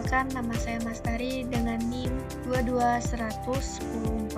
Perkenalkan, nama saya Mastari dengan NIM 22101047.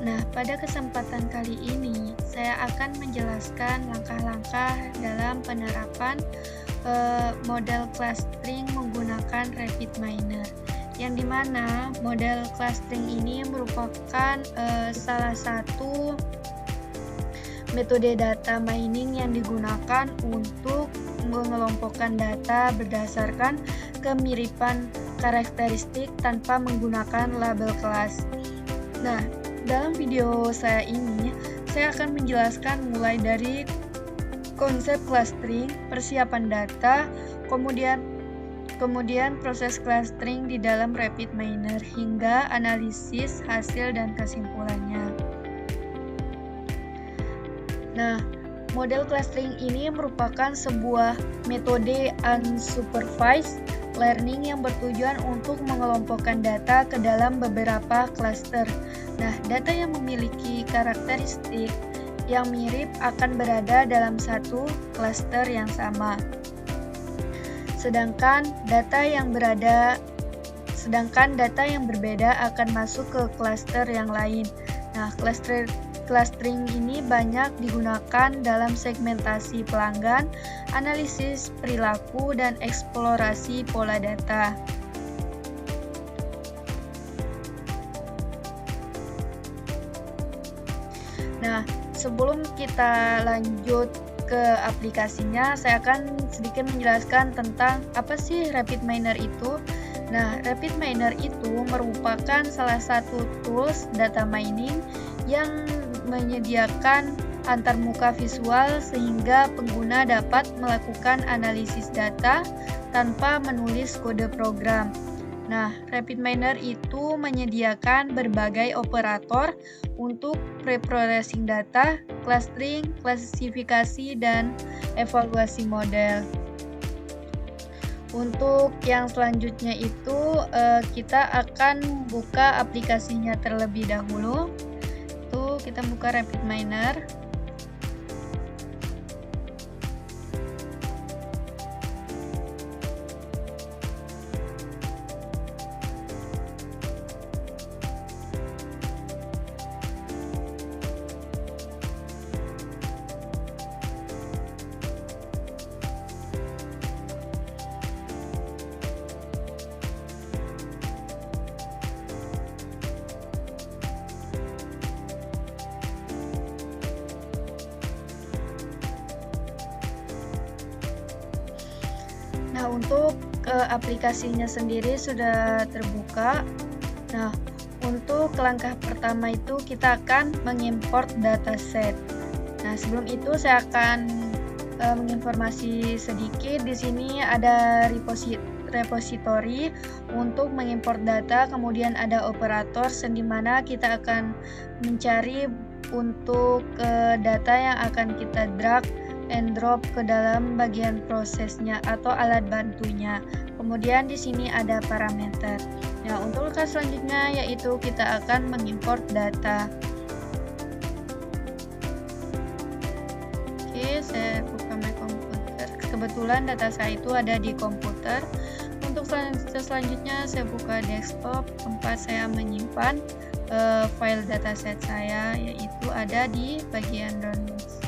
Nah, pada kesempatan kali ini saya akan menjelaskan langkah-langkah dalam penerapan model clustering menggunakan RapidMiner, yang dimana model clustering ini merupakan salah satu metode data mining yang digunakan untuk mengelompokkan data berdasarkan kemiripan karakteristik tanpa menggunakan label kelas. Nah, dalam video saya ini, saya akan menjelaskan mulai dari konsep clustering, persiapan data, kemudian proses clustering di dalam RapidMiner, hingga analisis hasil dan kesimpulannya. Nah, model clustering ini merupakan sebuah metode unsupervised learning yang bertujuan untuk mengelompokkan data ke dalam beberapa cluster. Nah, data yang memiliki karakteristik yang mirip akan berada dalam satu cluster yang sama. Sedangkan data yang berbeda akan masuk ke cluster yang lain. Nah, clustering ini banyak digunakan dalam segmentasi pelanggan, analisis perilaku, dan eksplorasi pola data. Nah, sebelum kita lanjut ke aplikasinya, saya akan sedikit menjelaskan tentang apa sih RapidMiner itu. Nah, RapidMiner itu merupakan salah satu tools data mining yang menyediakan antarmuka visual sehingga pengguna dapat melakukan analisis data tanpa menulis kode program. Nah, RapidMiner itu menyediakan berbagai operator untuk pre-processing data, clustering, klasifikasi, dan evaluasi model. Untuk yang selanjutnya itu kita akan buka aplikasinya terlebih dahulu. Itu kita buka RapidMiner. Nah, untuk aplikasinya sendiri sudah terbuka. Nah, untuk langkah pertama itu kita akan mengimport dataset. Nah, sebelum itu saya akan menginformasi sedikit. Di sini ada repository untuk mengimport data, kemudian ada operator di mana kita akan mencari untuk data yang akan kita drag and drop ke dalam bagian prosesnya atau alat bantunya. Kemudian di sini ada parameter. Nah, untuk langkah selanjutnya yaitu kita akan mengimport data. Oke, saya buka my komputer. Kebetulan data saya itu ada di komputer. Untuk selanjutnya saya buka desktop tempat saya menyimpan file dataset saya, yaitu ada di bagian downloads.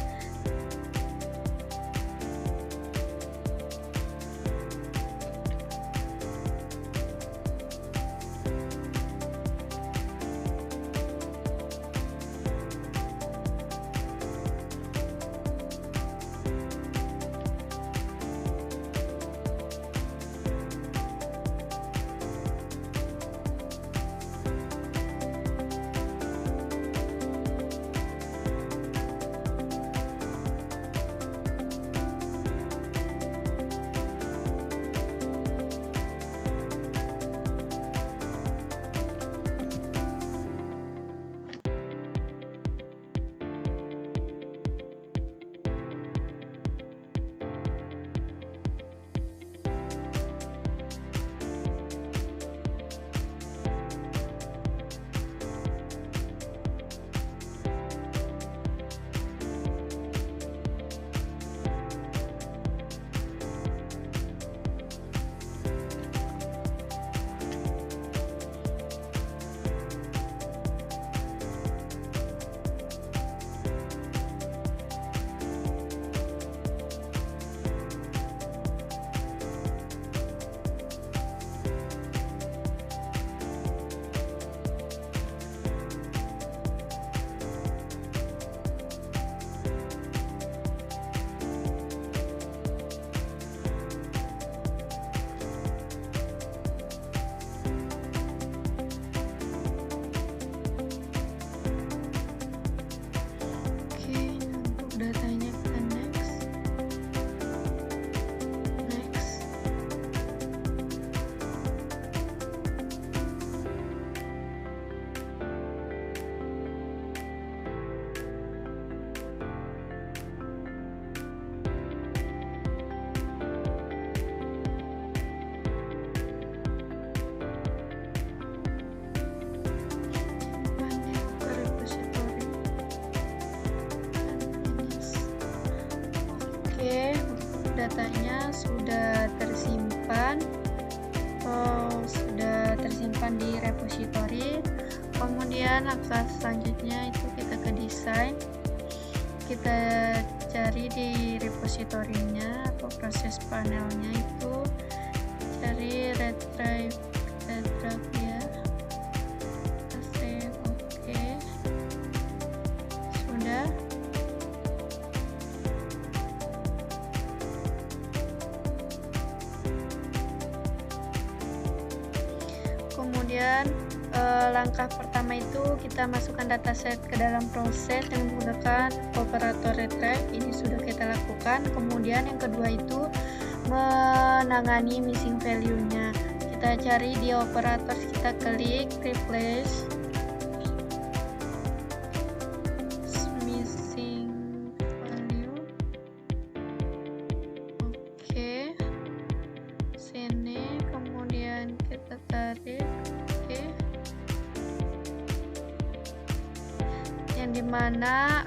datanya sudah tersimpan di repository. Kemudian langkah selanjutnya itu kita ke desain, kita cari di repositorinya atau proses panelnya, itu cari retrieve ya. Oke, sudah. Kemudian langkah pertama itu kita masukkan dataset ke dalam proses dengan menggunakan operator retrieve. Ini sudah kita lakukan. Kemudian yang kedua itu menangani missing value-nya. Kita cari di operator, kita klik replace missing value. Oke, sini kemudian kita tarik. Oke, yang dimana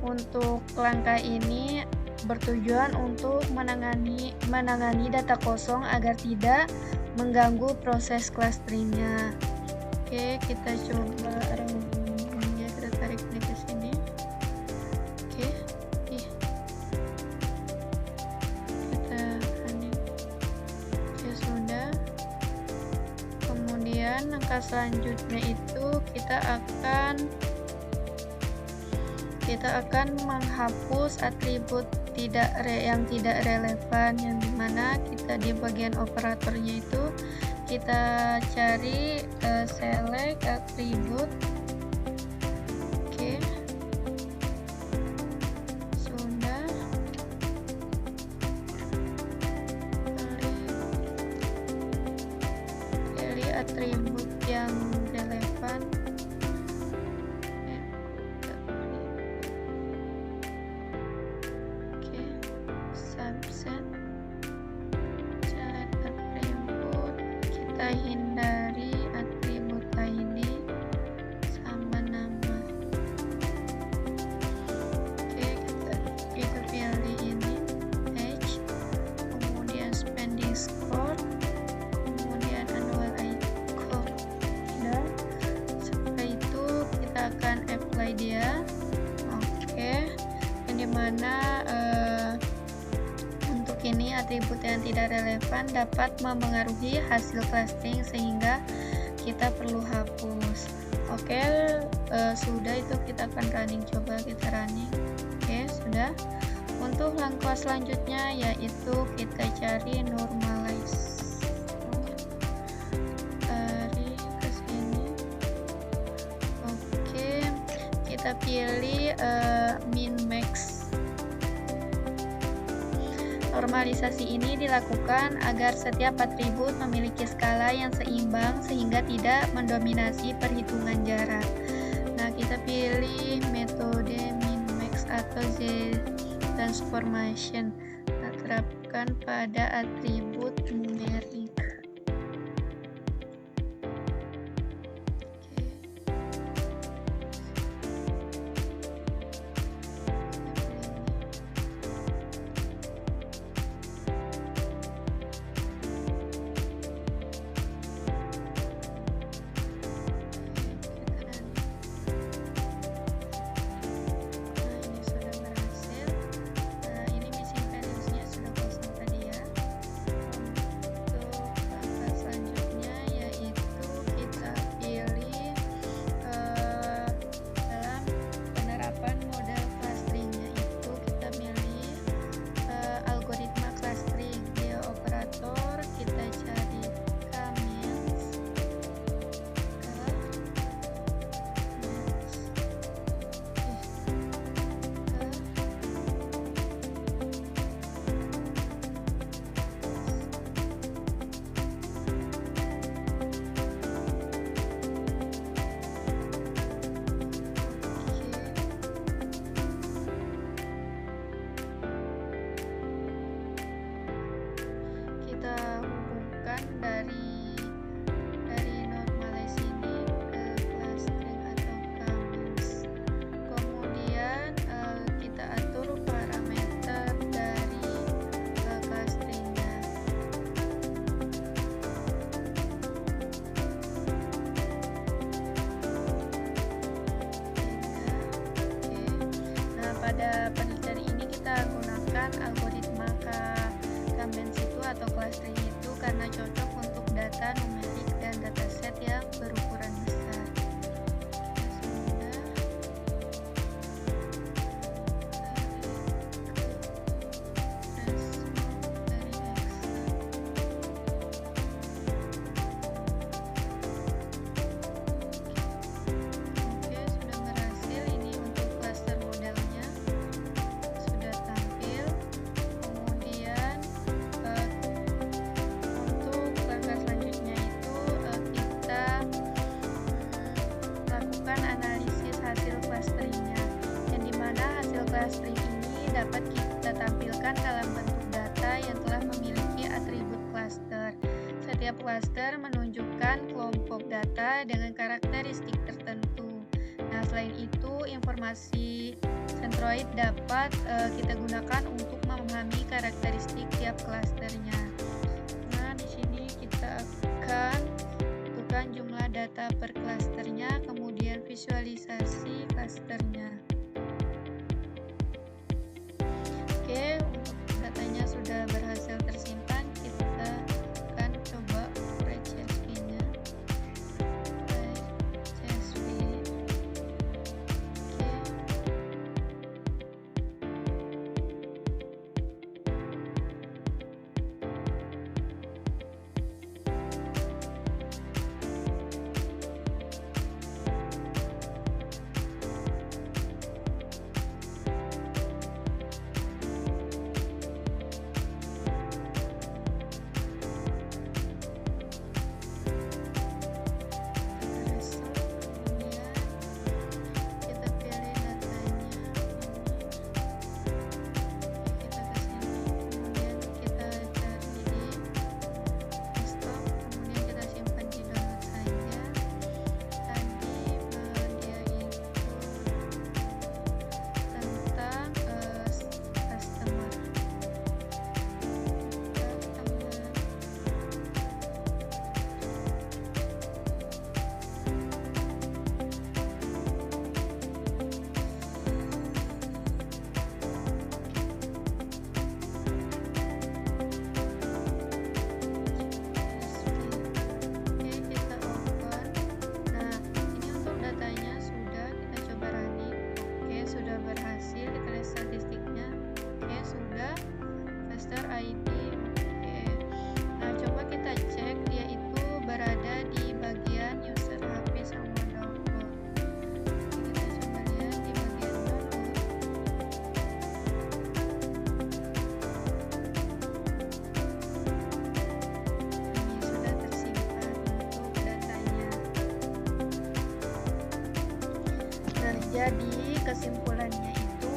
untuk langkah ini bertujuan untuk menangani data kosong agar tidak mengganggu proses clusteringnya. Oke, kita coba ya, kita tarik ini ke sini. Oke, kita running. Oke, sudah. Kemudian langkah selanjutnya itu kita akan menghapus atribut yang tidak relevan, yang dimana kita di bagian operatornya itu kita cari select atribut. Oke, sudah. Pilih atribut yang relevan. Kita hindari atribut ID sama nama. Oke, kita pilih ini age, kemudian spending score, kemudian annual income. Dan setelah itu kita akan apply dia. Oke, yang dimana ini atribut yang tidak relevan dapat mempengaruhi hasil clustering sehingga kita perlu hapus. Oke, sudah, itu kita akan running, coba kita running. Oke, sudah. Untuk langkah selanjutnya yaitu kita cari normalize. Tarik ke sini. Oke, kita pilih min max. Normalisasi ini dilakukan agar setiap atribut memiliki skala yang seimbang sehingga tidak mendominasi perhitungan jarak. Nah, kita pilih metode min-max atau Z-transformation. Kita terapkan pada atribut numerik. dari karena cocok untuk data numerik dan dataset yang berukuran besar. Clustering ini dapat kita tampilkan dalam bentuk data yang telah memiliki atribut cluster. Setiap cluster menunjukkan kelompok data dengan karakteristik tertentu. Nah, selain itu, informasi centroid dapat kita gunakan untuk memahami karakteristik tiap clusternya. Nah, di sini kita akan tentukan jumlah data per clusternya, kemudian visualisasi clusternya. Oke, untuk datanya sudah berhasil tersimpan, kita akan coba write CSV-nya. CSV. Jadi kesimpulannya itu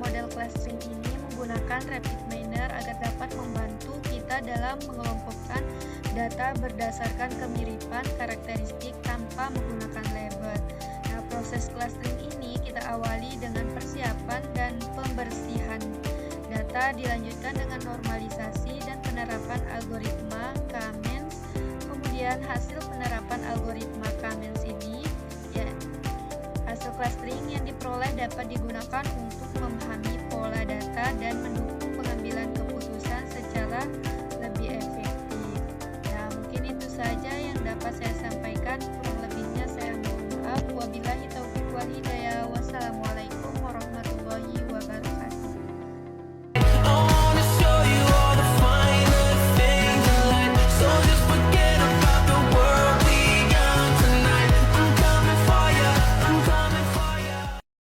model clustering ini menggunakan RapidMiner agar dapat membantu kita dalam mengelompokkan data berdasarkan kemiripan karakteristik tanpa menggunakan label. Nah, proses clustering ini kita awali dengan persiapan dan pembersihan data, dilanjutkan dengan normalisasi dan penerapan algoritma K-means. Kemudian hasil penerapan algoritma K-means ini hasil clustering yang diperoleh dapat digunakan untuk memahami pola data dan mendukung pengambilan keputusan secara